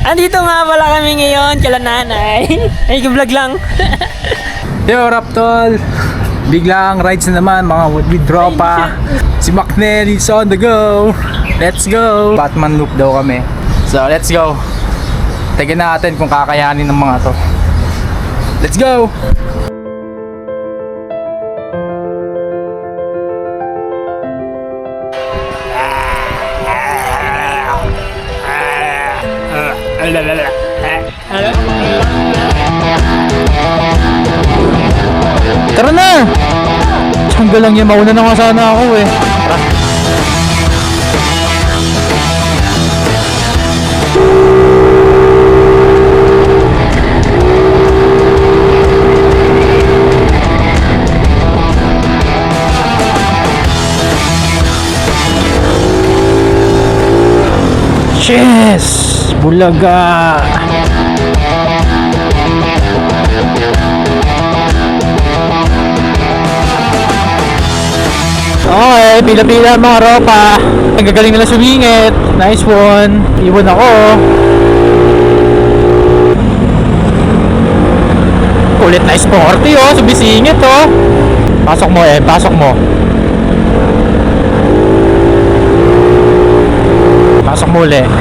Andito nga pala kami ngayon, kala nanay. Ay, vlog lang. Yo, Raptol! Biglang rides na naman, mga with tropa. Si McNell is on the go. Let's go! Batman loop daw kami. So, let's go. Tignan natin kung kakayanin ng mga to. Let's go! Tara na! Tiyangga lang yan, mauna na nga sana ako eh. Tara. Yes! Bulaga! Okay, pila-pila mga ropa. Ang gagaling nila sumingit. Nice one. Iwan ako. Kulit na sporty oh. Sumisingit oh. Pasok mo eh. Pasok mo. Pasok mo ulit.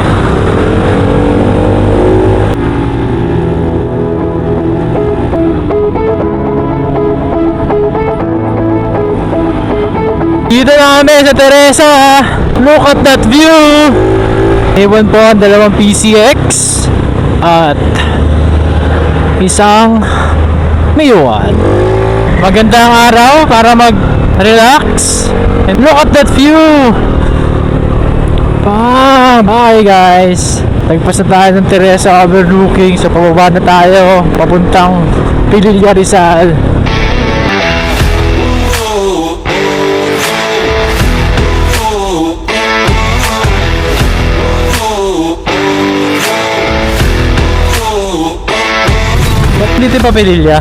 Dito na kami sa Teresa. Look at that view. Ewan po ang dalawang PCX at isang Miyuan. Magandang araw para mag-relax. And look at that view. Bye guys. Nagpas na tayo ng Teresa overlooking. So pababa na tayo papuntang Pililla Rizal. Dito yung Papililla.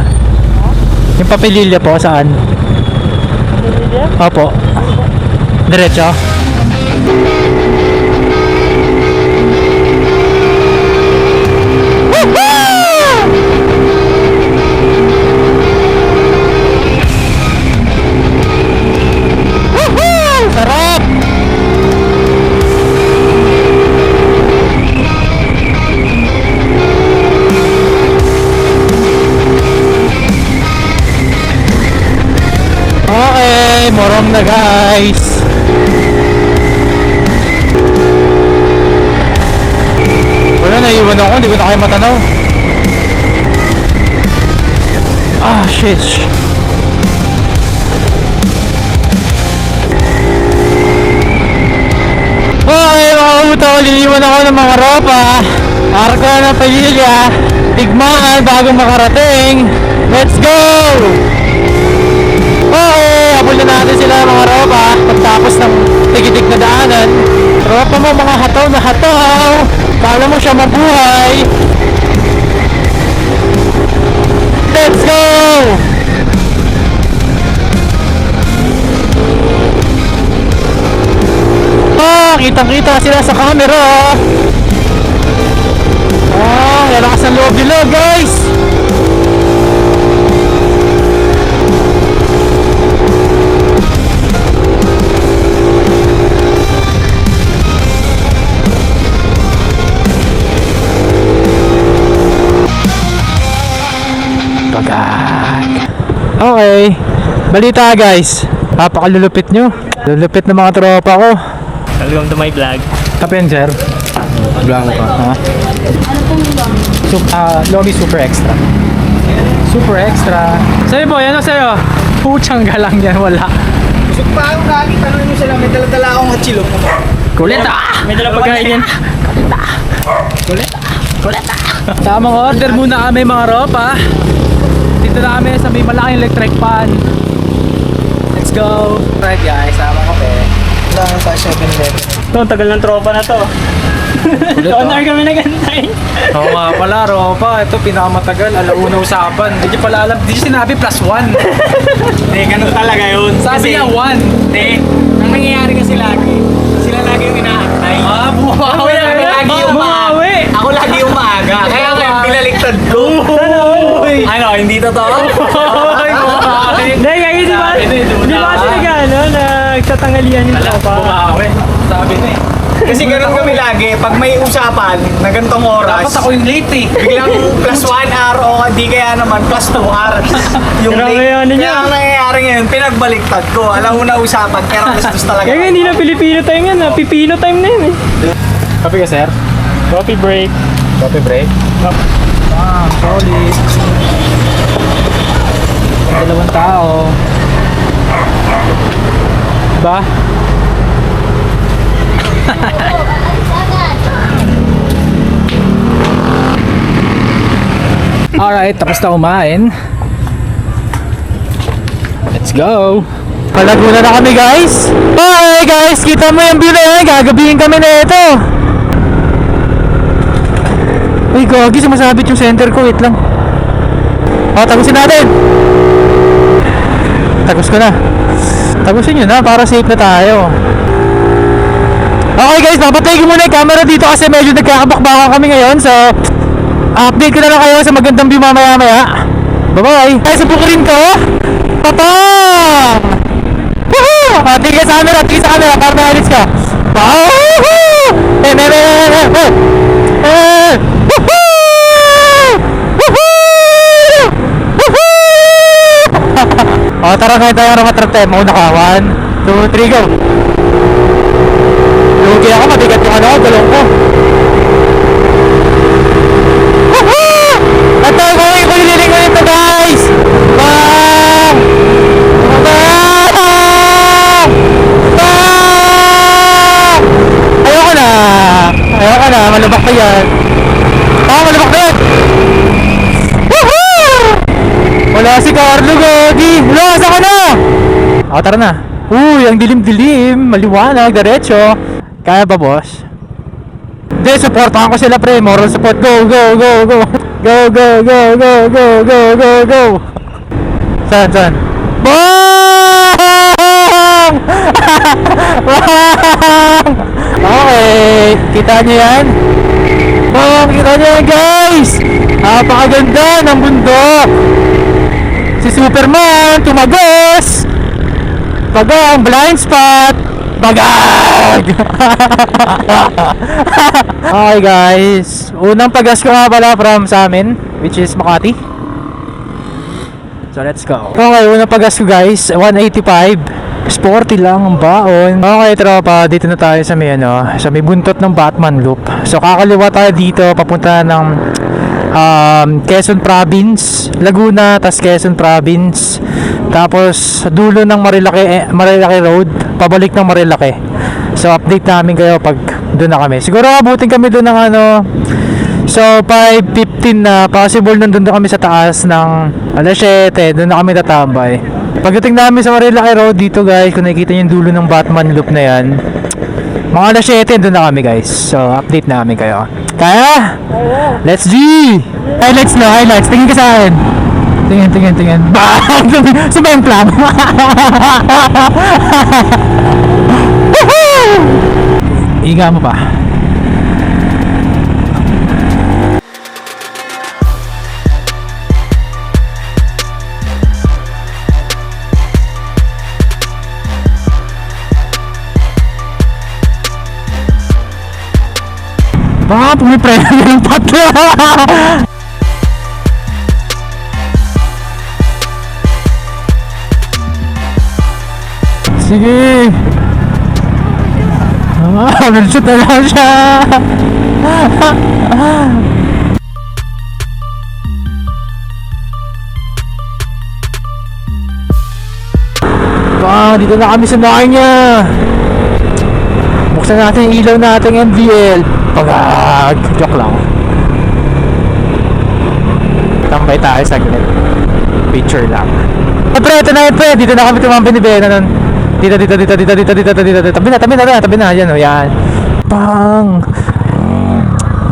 Yung Papililla po saan? Papililla? Opo. Diretso. Sarap! Okay, morong na guys. Wala, naiwan ako, hindi ko na kayo matanaw. Ah, shit. Okay, mga utol, liliwan ako ng mga ropa. Arko ng Pililla, tigmaan bago makarating. Let's go! Okay, habol na natin sila mga ropa pagtapos ng tigitig na daanan. Ropa mo mga hataw na hataw. Kala mo siya mabuhay. Let's go! Kitang kita sila sa camera. Lalakas ng loob nila guys. Okay, balita guys. Papakalulupit nyo. Lulupit ng mga tropa ko. Welcome to my vlog. Kapen sir. Blanco ka. Lobby super extra. Super extra. Sa'yo po, yan o sa'yo. Puchang galang yan, wala. Busog pa ako galing, tanongin mo sila, may dala-dala akong hachilok. Kulit ah! May dala pagkain yan. Kulit ah! Tamang order muna kami mga ropa. Dito na kami sa may malaking electric pan. Let's go! Right guys, sama ko pe. Wala sa 7-Eleven. Ito, ang tagal ng tropa na to. Kulit Honor kami nagantay. Oo nga pala, ropa. Ito pinakamatagal, alauna usapan. Hindi nyo pala alam, hindi nyo sinabi +1. Hindi, ganun talaga yun. Sabi niya 1. Hindi, ang nangyayari kasi lagi, sila lagi yung inaantay. Ah, buhawi! Ako lagi yung Buhawi! Ako lagi yung sa tanghalian yung tropa. Bumawi. Sabi na eh. Kasi ganun kami lagi, pag may usapan na ganitong oras, Dapat ako yung late eh. biglang plus 1 hour o di kaya naman plus 2 hours. Yung Grabe late. ano niya. Kaya ang nangyayari ngayon, pinagbaliktad ko. Alam mo na usapan, pero gusto talaga. Kaya hindi na Filipino time yan, Pipino time na yun eh. Kape ka, sir? Coffee break. Coffee break? Solid. Dalawang tao. Diba? Alright, tapos na kumain. Let's go! Palaguna na kami guys! Hi guys! Kita mo yung view na yan! Gagabihin kami na ito! Uy, gagi, sumasabit yung center ko. Wait lang. O, tagusin natin! Tagus ko na. Tagusin nyo na para safe na tayo. Okay guys, papatay ko muna yung camera dito kasi medyo nagkakabakbakan kami ngayon. So, update ko na lang kayo sa magandang view mamaya-maya. Bye-bye! Guys, subukurin ko! Patang! Woohoo! Tingin sa camera para may alis ka. Woohoo! Woohoo! O, tara ngayon tayo ramatrap tayo. Mauna ka. 1, 2, 3, go! Lugi ako, mabigat yung ano ko, gulong ko. Woohoo! Ito, gawin ko nililing ko nito guys! Bang! Bang! Bang! Ayoko na, malubak pa yan. Malubak pa yan! Woohoo! Wala si Carlo, Godi! Lakas ako na! O, tara na. Uy, ang dilim-dilim, maliwanag, diretso. Kaya ba, boss? Hindi, supportahan ko sila, pre. Moral support. Go, go, go, go. Go, go, go, go, go, go, go, go. Saan? Bang! Bang! Okay, kita nyo yan? Bang, kita nyo yan, guys! Napakaganda ng bundok. Si Superman, tumagos! Bagang, blind spot! Bagag! Okay guys, unang pagas ko nga pala from sa amin, which is Makati. So let's go. Okay, unang pagas ko guys, 185. Sporty lang ang baon. Okay tropa, dito na tayo sa may sa may buntot ng Batman Loop. So kakaliwa tayo dito, papunta ng Quezon Province, Laguna, tas Quezon Province. Tapos dulo ng Marilaki Road, pabalik ng Marilaki. So update namin kayo pag doon na kami. Siguro abutin kami doon ng so 5:15 na, possible nandun kami sa taas ng alas 7, doon na kami tatambay. Pagdating namin sa Marilaki Road dito guys, kung nakikita niyo yung dulo ng Batman Loop na yan, mga alas 7 doon na kami guys. So update namin kayo. Kaya? Let's G! Highlights, tingin ka sa akin. Tingin. Bang! Sumemplang! Iga mo pa. Baka pumipreno ng patla! Sige! Nagshoot na lang siya! Dito na kami sa bahay niya! Buksan natin yung ilaw natin MVL. Pagag! Joke lang. Tambay tayo saglit. Picture lang. Pre, ito na yun pre! Dito na kami tumampi ni Bena nun. Dito. Tabi na. Yan o, yan. Bang!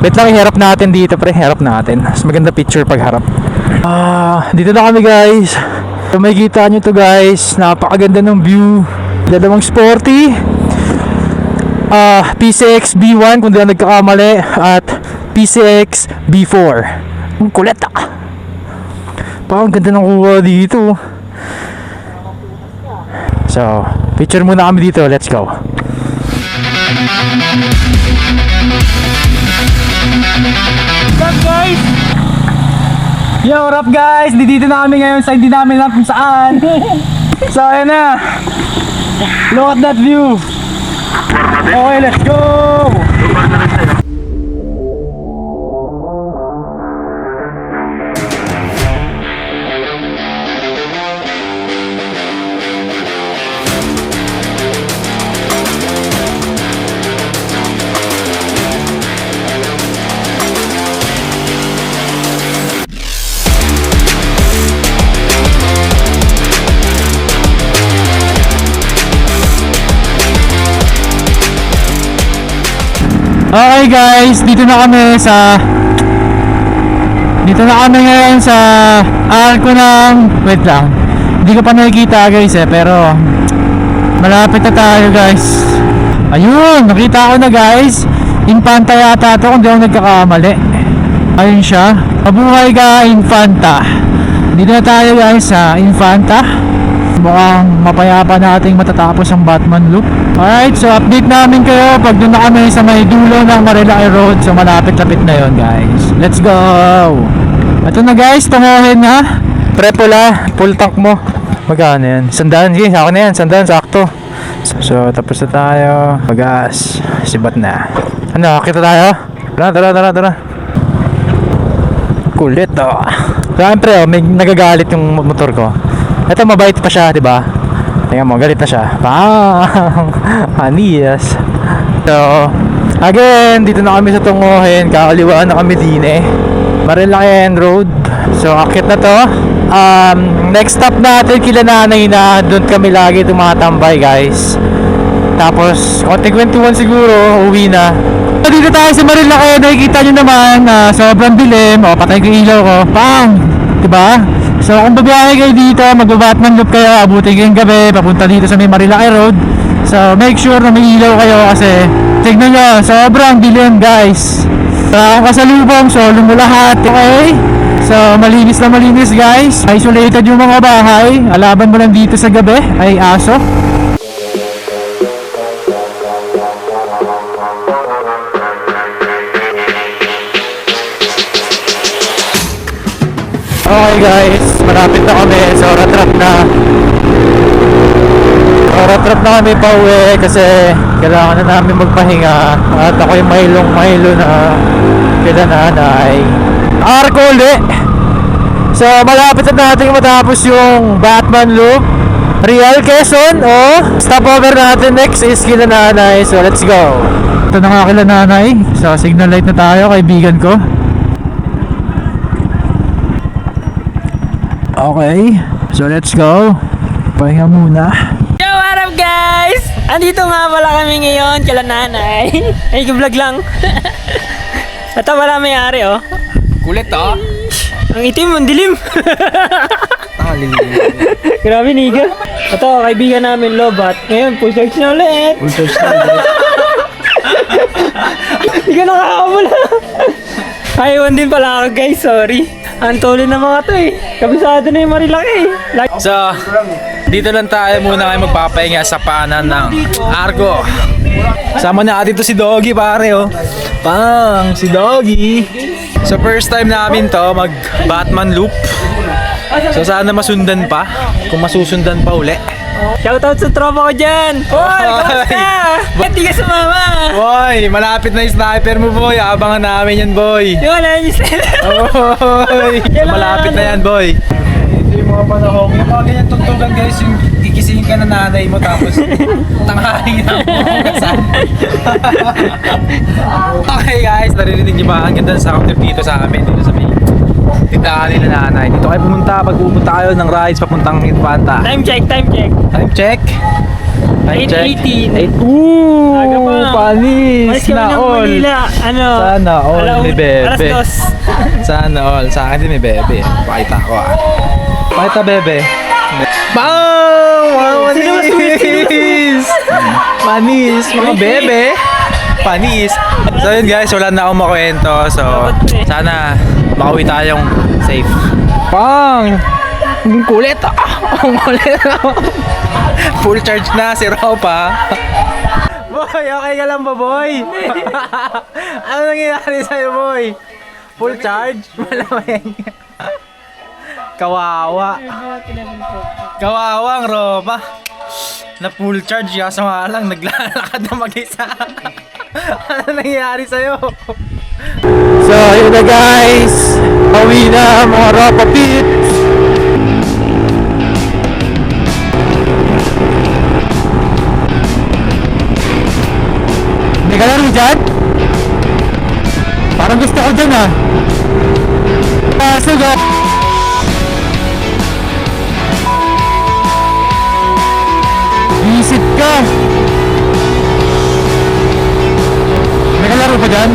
Wait lang, iharap natin dito pre. Harap natin. Mas maganda picture pag harap. Dito na kami guys. So, may kita nyo to guys. Napakaganda ng view. Dalawang sporty. PCX B1 kung di na nagkakamali. At PCX B4. Ang kulit Parang ganda ng kuha dito. So Picture muna kami dito, let's go. What's up guys? Yo, what up guys? Dito na kami ngayon sa hindi namin alam kung saan. So ayan na. Look at that view. Okay, let's go. Okay guys, dito na kami ngayon sa arko ng, wait lang, hindi ko pa nakikita guys pero malapit na tayo guys. Ayun, nakita ko na guys, Infanta yata to kung di ako nagkakamali. Ayun siya, mabuhay ka Infanta. Dito na tayo guys sa Infanta. Mukhang mapayapa nating matatapos ang Batman loop. Alright, so update namin kayo pag doon na kami sa may dulo ng Marilaki Road. So malapit-lapit na yon guys. Let's go! Ito na guys, tunguhin na. Pre-pula, full tank mo. Magkano yan? 100, sige, ako na yan. 100, sakto. So tapos na tayo. Pagas, sibat na. Ano, kita tayo? Tara. Kulit oh. Siyempre oh, may nagagalit yung motor ko. Ito mabait pa siya, 'di ba? Tingnan mo, galit na siya. Bang! Anias. So, again, dito na kami sa tunguhin. Kakaliwaan na kami din eh. Marilaki Road. So, akit na to. Next stop natin kila nanay na doon kami lagi tumatambay, guys. Tapos, konting 21 siguro, uwi na. So, dito tayo sa Marilaki. Nakikita nyo naman na sobrang dilim. O, patay ko ilaw ko. Bang! Diba? So kung babiyahe kayo dito, magbabatman loop kayo, abutin kayong gabi, papunta dito sa may Marilaki Road. So make sure na may ilaw kayo kasi tignan nyo, sobrang dilim guys. Sa kasalubong, solo mo lahat, okay? So malinis na malinis guys. Isolated yung mga bahay, alaban mo lang dito sa gabi ay aso. Okay guys, malapit na kami sa Oratrap na kami pa uwi kasi kailangan na namin magpahinga at ako yung mailong-mailo na kila nanay. Arko uli! So malapit na natin matapos yung Batman loop. Real Quezon stopover natin next is kila nanay, so let's go. Ito na nga kila nanay, so signal light na tayo, kaibigan ko. Okay, so let's go. Pahinga muna. Yo, what up guys? Andito nga pala kami ngayon kala nanay. Ay, vlog lang. Ito pala may-ari oh. Kulit oh. Ang itim, ang dilim. Grabe niga. Ito, kaibigan namin Lobat. Ngayon, full charge na ulit. Full charge na ulit. Hindi ka nakakamula. Ayawan din pala ako guys, sorry. Antolin na mga to eh. Kabisado na yung Marilaki eh. So, dito lang tayo muna kayo magpapahinga sa paanan ng Argo. Sama na dito si Doggy pare oh. Pang, si Doggy. So first time namin to mag Batman loop. So sana masundan pa. Kung masusundan pa uli. Shoutout sa tropa ko dyan. Hoy, kamusta? Ba't di ka sumama? Boy, malapit na yung sniper mo boy. Abangan namin yan boy. Di wala yung Boy, malapit na yan boy. Ito yung mga panahon. Yung mga ganyan tugtugan guys, yung gigisingin ka na nanay mo tapos tanghaling na mo. Okay guys, naririnig niyo ba? Ang ganda ng sound trip dito sa amin. Dito sa may tindahan nila nanay. Dito kayo pumunta pag pumunta kayo ng rides papuntang Infanta. Time check. Time check. 8:18. Ooh, Aga pa. panis Malis kami na ng all. Manila. Ano? Sana all may bebe. Alas 2. Sana all. Sa akin din may bebe. Pakita ko ah. Pakita bebe. Bang! Wow, panis! Panis! Mga bebe! Panis! So yun guys, wala na akong makwento. So, sana makauwi tayong safe. Bang! Ang kulit. Ang kulit. Full charge na si Ropa. Boy, okay ka lang ba, boy? Ano nangyayari sa'yo, boy? Full charge? Malamig. Kawawa. Kawawa ang Ropa. Na full charge, kaso nga lang, naglalakad na mag-isa. Ano nangyayari sa'yo? So, yun na guys. Pauwi na mga Ropa Pits. May kalaro dyan? Parang gusto ko dyan ah. Pasok ah. Visit ka. May kalaro pa dyan?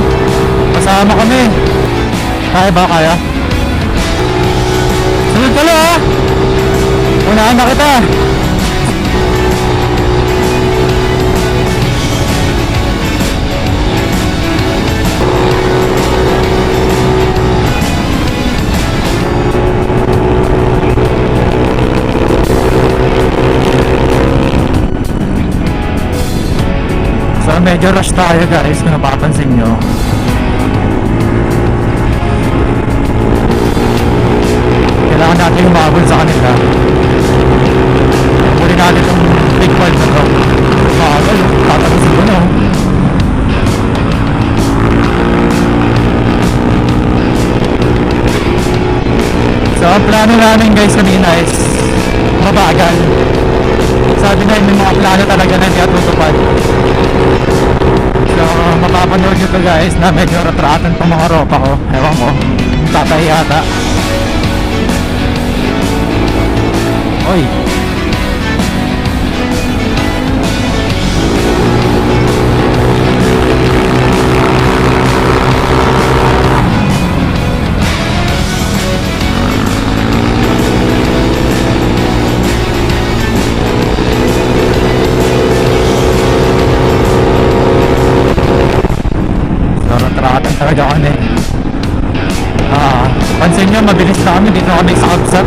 Kasama kami. Kaya ba? Kaya? Sunod ka lang ah. Unahan na kita. So medyo rush tayo guys kung napapansin nyo. Kailangan natin umabol sa kanila. Muli natin itong big part na to. Makakal, tatalusin ko no. So ang plano namin guys kanina is mabagal. Sabi na may mga plano talaga na hindi atutupad. So mapapanood nyo to guys na medyo ratratan pa mga Ropa ko. Ewan ko, tatay yata. Oy. Ratratan talaga kami. Pansin nyo, mabilis na kami. Dito kami sa kapsat.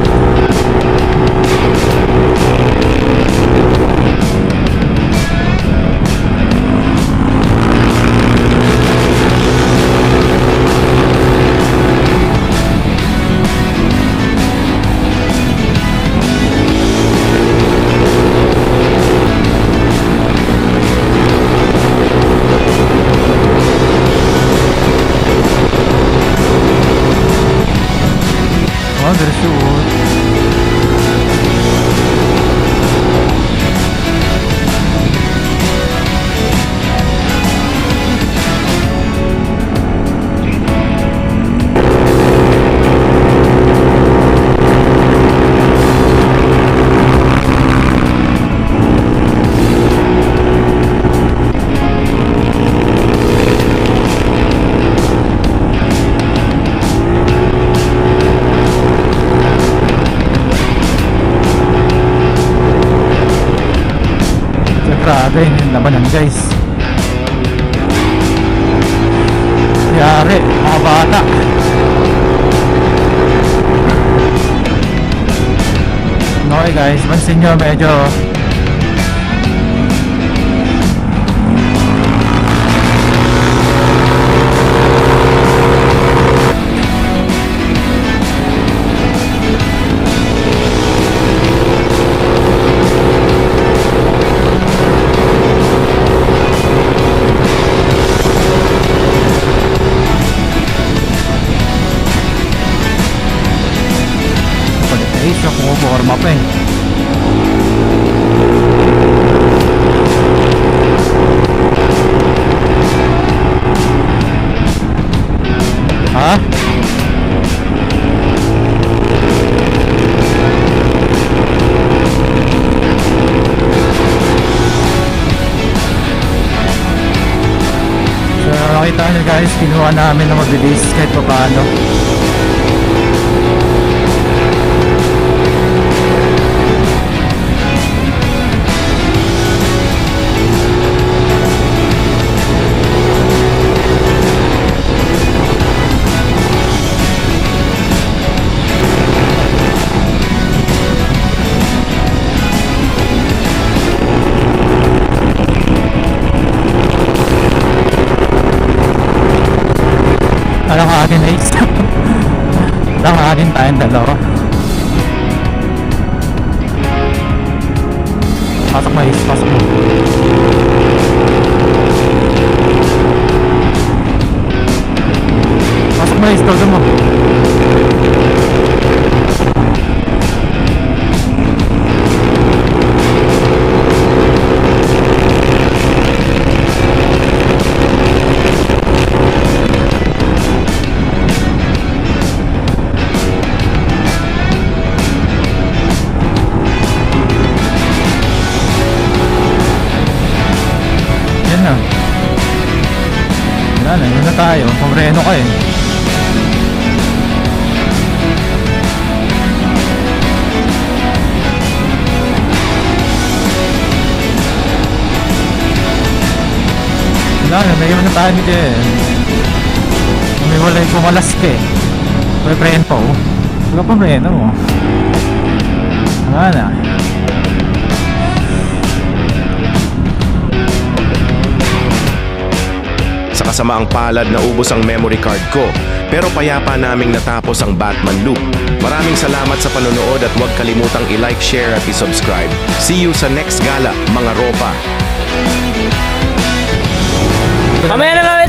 Oh, there's shoot. Grabe, yung labanan guys. Yari, mga bata. Okay guys, pansin nyo medyo siya kumuporma pa eh. Ha? So nakita nyo guys, kinuha namin na mabilis kahit pa paano. Alam ka akin, Ace. Alam ka akin tayong dalawa. Pasok mo, Ace. Pasok mo. Pasok mo, Ace. Todo mo. Yan na. Wala na, yun na tayo. Pumreno ka eh. Wala na, may iwan na tayo ni Jen. May walay pumalas ka eh. May preno pa oh. Wala pa preno mo. Wala na. Sa kasamaang palad na ubos ang memory card ko, pero payapa naming natapos ang Batman Loop. Maraming salamat sa panonood at huwag kalimutang i-like, share at i-subscribe. See you sa next gala, mga ropa! Mamaya na lang